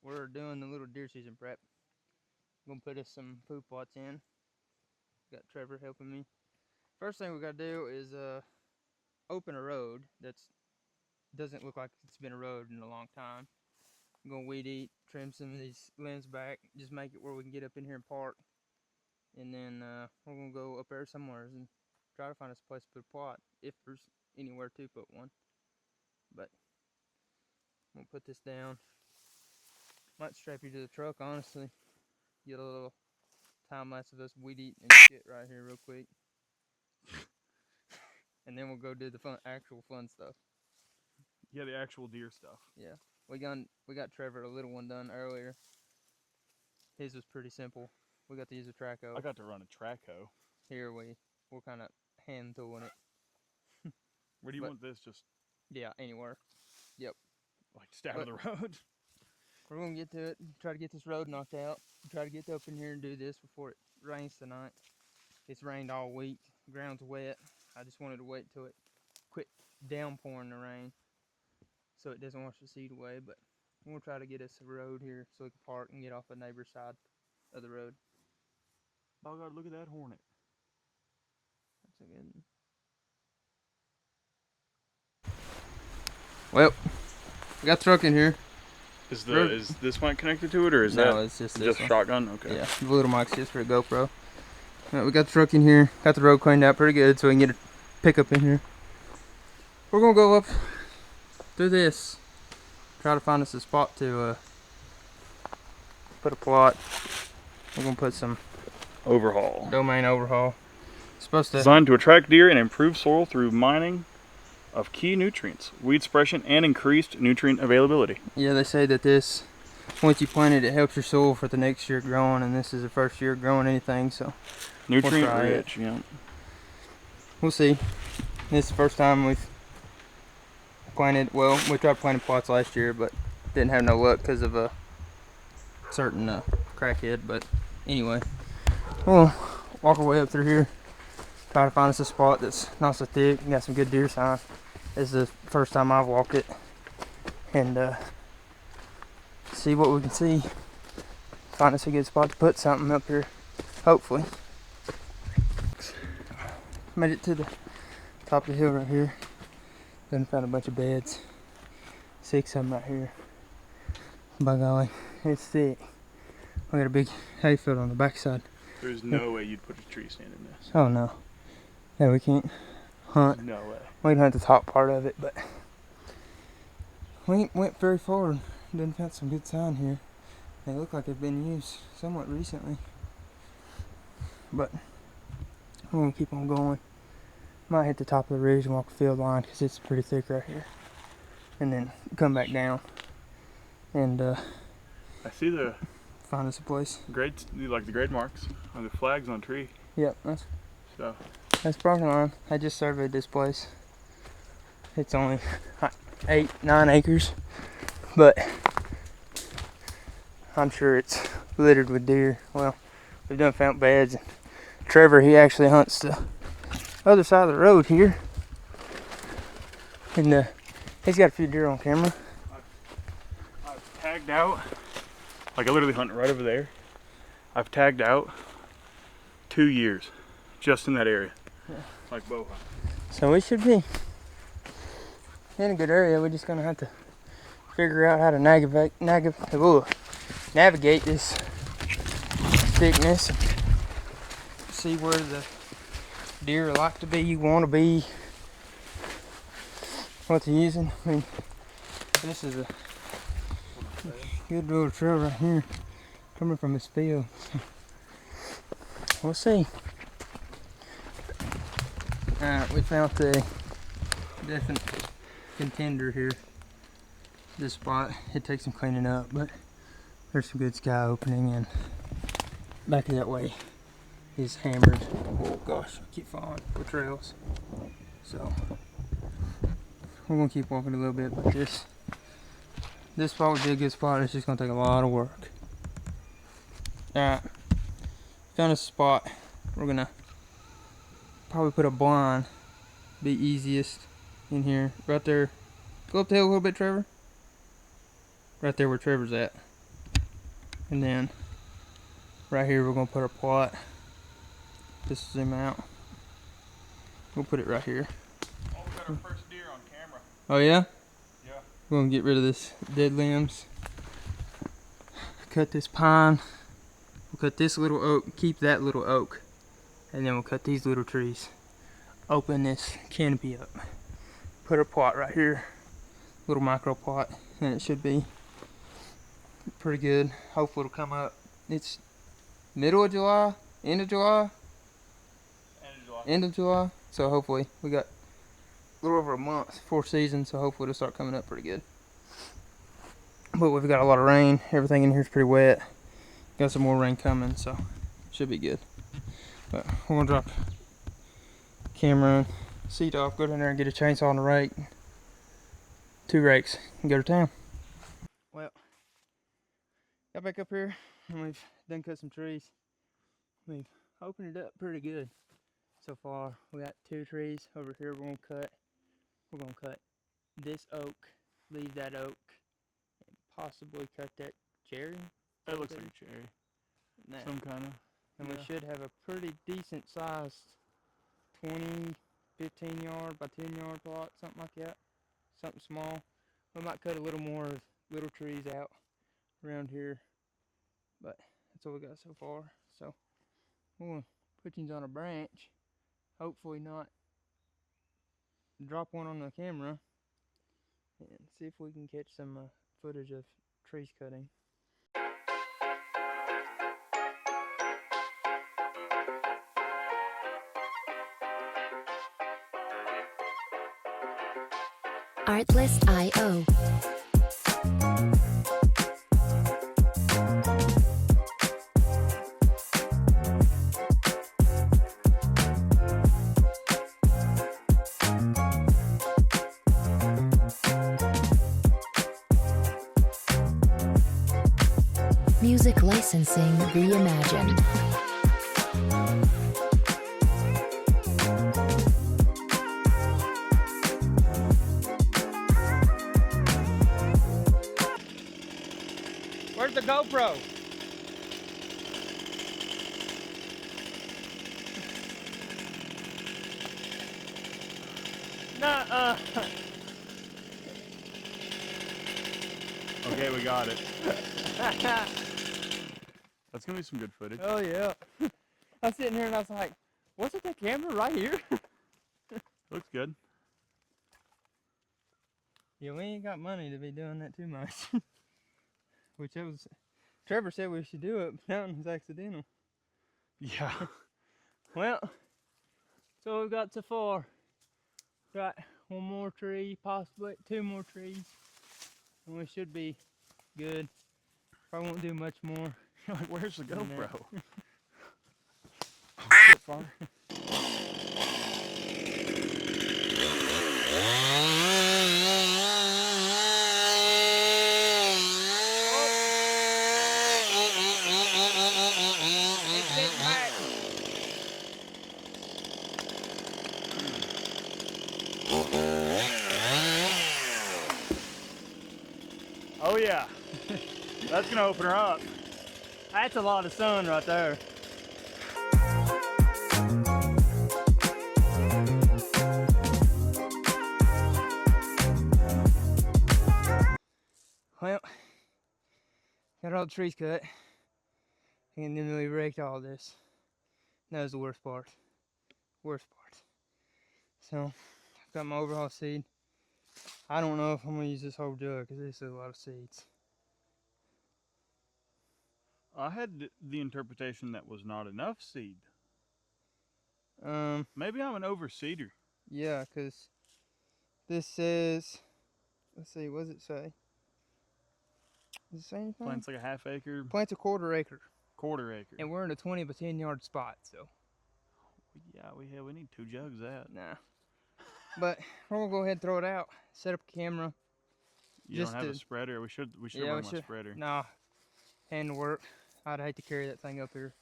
we're doing the little deer season prep. I'm gonna put us some food plots in. Got Trevor helping me. First thing we gotta do is open a road that's doesn't look like it's been a road in a long time. I'm gonna weed eat, trim some of these limbs back, just make it where we can get up in here and park. And then we're gonna go up there somewhere and try to find us a place to put a plot, if there's anywhere to put one. But I'm gonna put this down. Might strap you to the truck, honestly. Get a little time lapse of us weed eating and shit right here real quick. And then we'll go do the actual fun stuff. Yeah, the actual deer stuff. Yeah. We got Trevor a little one done earlier. His was pretty simple. We got to use a track hoe. I got to run a track hoe. Here we're kind of hand tooling it. Where do you want this? Just yeah, anywhere. Yep. like just out of the road. We're gonna get to it. Try to get this road knocked out. Try to get up in here and do this before it rains tonight. It's rained all week. The ground's wet. I just wanted to wait till it quit downpouring the rain, so it doesn't wash the seed away. But we'll try to get us a road here so we can park and get off the neighbor's side of the road. Oh God, look at that hornet. That's a good one. Well, we got the truck in here. Is this mic connected to it, or is no, it's just this one. Shotgun? Okay. Yeah, the little mic's just for a GoPro. Right, we got the truck in here. Got the road cleaned out pretty good, so we can get a pickup in here. We're gonna go up through this. Try to find us a spot to put a plot. We're gonna put some Overhaul. domain overhaul. It's supposed to Designed to attract deer and improve soil through mining of key nutrients, weed suppression, and increased nutrient availability. Yeah, they say that this, once you plant it, it helps your soil for the next year growing, and this is the first year growing anything, so nutrient rich. Yeah. We'll see. This is the first time we've planted. Well, we tried planting plots last year, but didn't have no luck because of a certain crackhead. But anyway, we'll walk our way up through here. Try to find us a spot that's not so thick and got some good deer sign. This is the first time I've walked it, and see what we can see. Find us a good spot to put something up here, hopefully. Made it to the top of the hill right here. Then found a bunch of beds. 6 of them right here. By golly, it's thick. I got a big hayfield on the backside. There's no way you'd put a tree stand in this. Oh no. Yeah, we can't hunt. No way. We can hunt the top part of it, but we ain't went very far and done found some good sign here. They look like they've been used somewhat recently. But we're gonna keep on going. Might hit the top of the ridge and walk the field line because it's pretty thick right here. And then come back down and I see the find us a place. grades, like the grade marks on the flags on tree. Yep, that's property line. I just surveyed this place. It's only 8-9 acres, but I'm sure it's littered with deer. Well, we've done found beds. And Trevor, he actually hunts the other side of the road here, and he's got a few deer on camera. I've tagged out, like I literally hunt right over there. I've tagged out 2 years just in that area. Yeah. Like bow hunt. So we should be in a good area. We're just gonna have to figure out how to navigate this thickness. See where the deer like to be, you want to be, what they're using. I mean, this is a good little trail right here coming from this field. We'll see. Alright, we found a definite contender here. This spot, it takes some cleaning up, but there's some good sky opening, and back that way is hammered. Oh gosh, I keep falling with trails. So we're gonna keep walking a little bit, but this spot would be a good spot. It's just gonna take a lot of work. Alright, found a spot. We're gonna probably put a blind, be easiest in here. Right there. Go up the hill a little bit, Trevor. Right there where Trevor's at. And then right here we're gonna put our plot. Just zoom out. We'll put it right here. Oh, we got our first deer on camera. Oh yeah? Yeah. We're gonna get rid of this dead limbs. Cut this pine. We'll cut this little oak, keep that little oak. And then we'll cut these little trees. Open this canopy up. Put a plot right here. Little micro plot. And it should be pretty good. Hopefully it'll come up. It's middle of July, end of July, end of July. So hopefully we got a little over a month for season, so hopefully it'll start coming up pretty good. But we've got a lot of rain. Everything in here is pretty wet. Got some more rain coming, so it should be good. But we're gonna drop camera, seat off, go down there and get a chainsaw and a rake. 2 rakes and go to town. Well, got back up here and we've done cut some trees. We've opened it up pretty good so far. We got 2 trees over here we're gonna cut. We're gonna cut this oak, leave that oak, and possibly cut that cherry. That looks like a cherry. Nah. Some kind of. And we should have a pretty decent sized 20, 15 yard by 10 yard plot, something like that. Something small. We might cut a little more of little trees out around here, but that's all we got so far. So we're gonna put these on a branch, hopefully not drop one on the camera, and see if we can catch some footage of trees cutting. Artlist.io. Music licensing reimagined. Where's the GoPro? Nuh-uh. Okay, we got it. That's gonna be some good footage. Oh yeah. I was sitting here and I was like, wasn't the camera right here? Looks good. Yeah, we ain't got money to be doing that too much. Which it was, Trevor said we should do it, but that one was accidental. Yeah. Well, so we've got so far. Got 1 more tree, possibly 2 more trees, and we should be good. Probably won't do much more. You're like, where's the GoPro? Oh, shit, far. Oh yeah. That's gonna open her up. That's a lot of sun right there. Well, got all the trees cut, and then we raked all this. That was the worst part. Worst part. So, I've got my overhaul seed. I don't know if I'm gonna use this whole jug because this is a lot of seeds. I had the interpretation that was not enough seed. Maybe I'm an overseeder. Yeah, because this says, let's see, what does it say? Does it say anything? Plants like a half acre. Plants a quarter acre. Quarter acre. And we're in a 20 by 10 yard spot, so. Yeah, we need 2 jugs of that. Nah. But we're gonna go ahead and throw it out. Set up a camera. You don't have a spreader. We should bring my spreader. Nah. Hand to work. I'd hate to carry that thing up here.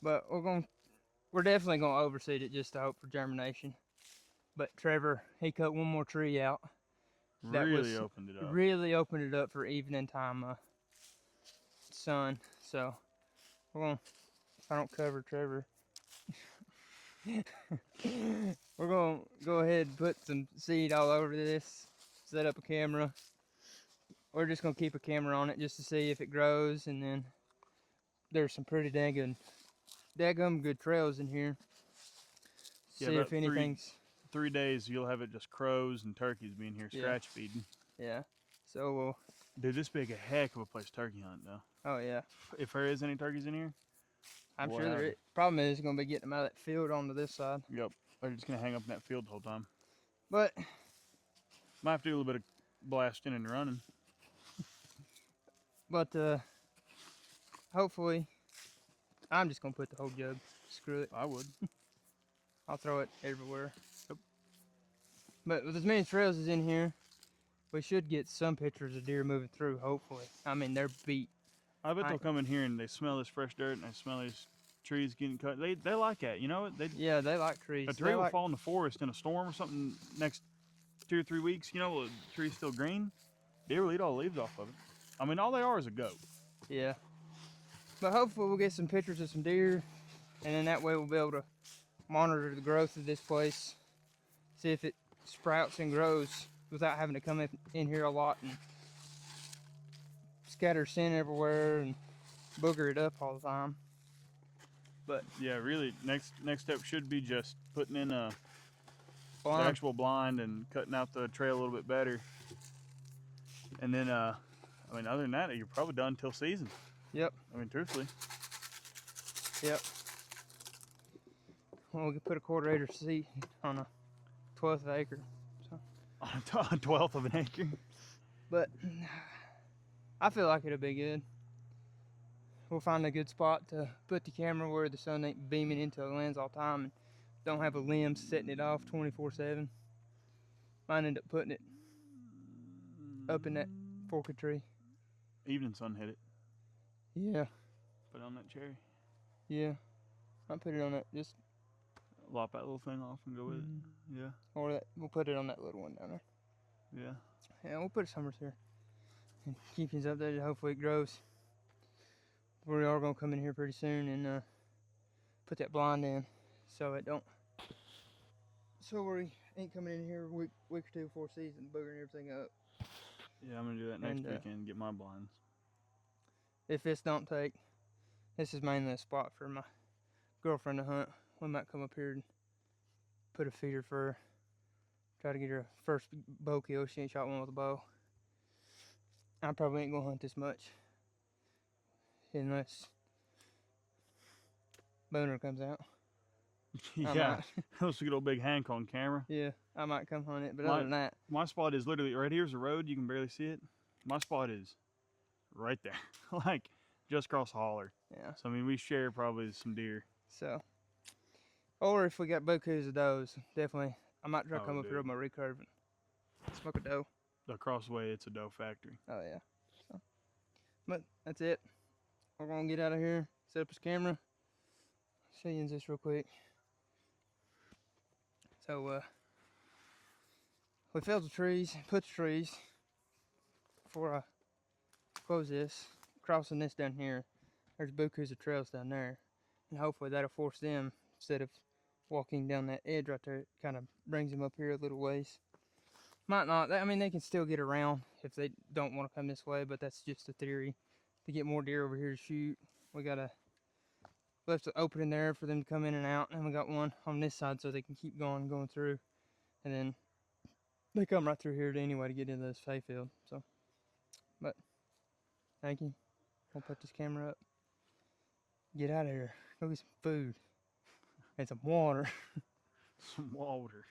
But we're definitely gonna overseed it just to hope for germination. But Trevor, he cut 1 more tree out. Really opened it up. Really opened it up for evening time sun. So we're gonna, if I don't cover Trevor, we're gonna go ahead and put some seed all over this. Set up a camera. We're just gonna keep a camera on it just to see if it grows, and then there's some pretty daggum good trails in here. Yeah, See about if anything's 3 days you'll have it just crows and turkeys being here scratch feeding. yeah. So we'll. Dude, this be a heck of a place to turkey hunt though. Oh yeah. If there is any turkeys in here, I'm boy, sure there howdy. is. Problem is gonna be getting them out of that field onto this side. Yep, they're just gonna hang up in that field the whole time. But Might have to do a little bit of blasting and running. hopefully, I'm just gonna put the whole jug. Screw it. I would. I'll throw it everywhere. Yep. But with as many trails as in here, we should get some pictures of deer moving through. Hopefully. I mean, they're beat. I bet they'll come in here and they smell this fresh dirt and they smell these trees getting cut. They like that, you know. Yeah, they like trees. A tree will fall in the forest in a storm or something next 2 or 3 weeks. You know, the tree's still green. Deer will eat all the leaves off of it. I mean, all they are is a goat. Yeah. But hopefully we'll get some pictures of some deer, and then that way we'll be able to monitor the growth of this place, see if it sprouts and grows without having to come in here a lot and scatter sin everywhere and booger it up all the time. But yeah, really, next step should be just putting in the blind. actual blind and cutting out the trail a little bit better. And then, I mean, other than that, you're probably done till season. Yep. I mean, truthfully. Yep. Well, we could put a 1/4 acre seat on a 1/12 of an acre. So. On a 1/12 of an acre. But I feel like it'll be good. We'll find a good spot to put the camera where the sun ain't beaming into the lens all the time and don't have a limb setting it off 24/7. Might end up putting it up in that forked tree. Evening sun hit it. Yeah. Put it on that cherry. Yeah. I'll put it on that, just Lop that little thing off and go with it. Yeah. or that, we'll put it on that little one down there. Yeah. Yeah, we'll put summers here and keep things updated. Hopefully it grows. We are gonna come in here pretty soon and put that blind in, so it don't. So we ain't coming in here a week or two before season, boogering everything up. Yeah, I'm gonna do that next And, weekend and get my blinds. If this don't take, this is mainly a spot for my girlfriend to hunt. We might come up here and put a feeder for her. Try to get her a first bow kill. She ain't shot one with a bow. I probably ain't gonna hunt this much unless Booner comes out. Yeah, those good old big Hank on camera. Yeah, I might come hunt it, but other than that, My spot is literally right here's the road. You can barely see it. My spot is right there, like just across the holler. yeah. So I mean, we share probably some deer. So, or if we got bokus of does, definitely, I might try to come up here dude. with my recurve and smoke a doe. Across the way, it's a doe factory. Oh yeah. So, but that's it. We're gonna get out of here. Set up his camera. Show you this real quick. So we felled the trees, put the trees. Before I close this, crossing this down here, there's bokus of trails down there, and hopefully that'll force them, instead of walking down that edge right there, it kind of brings them up here a little ways. Might not. I mean, they can still get around if they don't want to come this way, but that's just a theory. To get more deer over here to shoot, we left an opening there for them to come in and out, and we got one on this side so they can keep going through, and then they come right through here anyway to get into this hayfield. So, but thank you. We'll put this camera up. Get out of here. Go get some food and some water. Some water.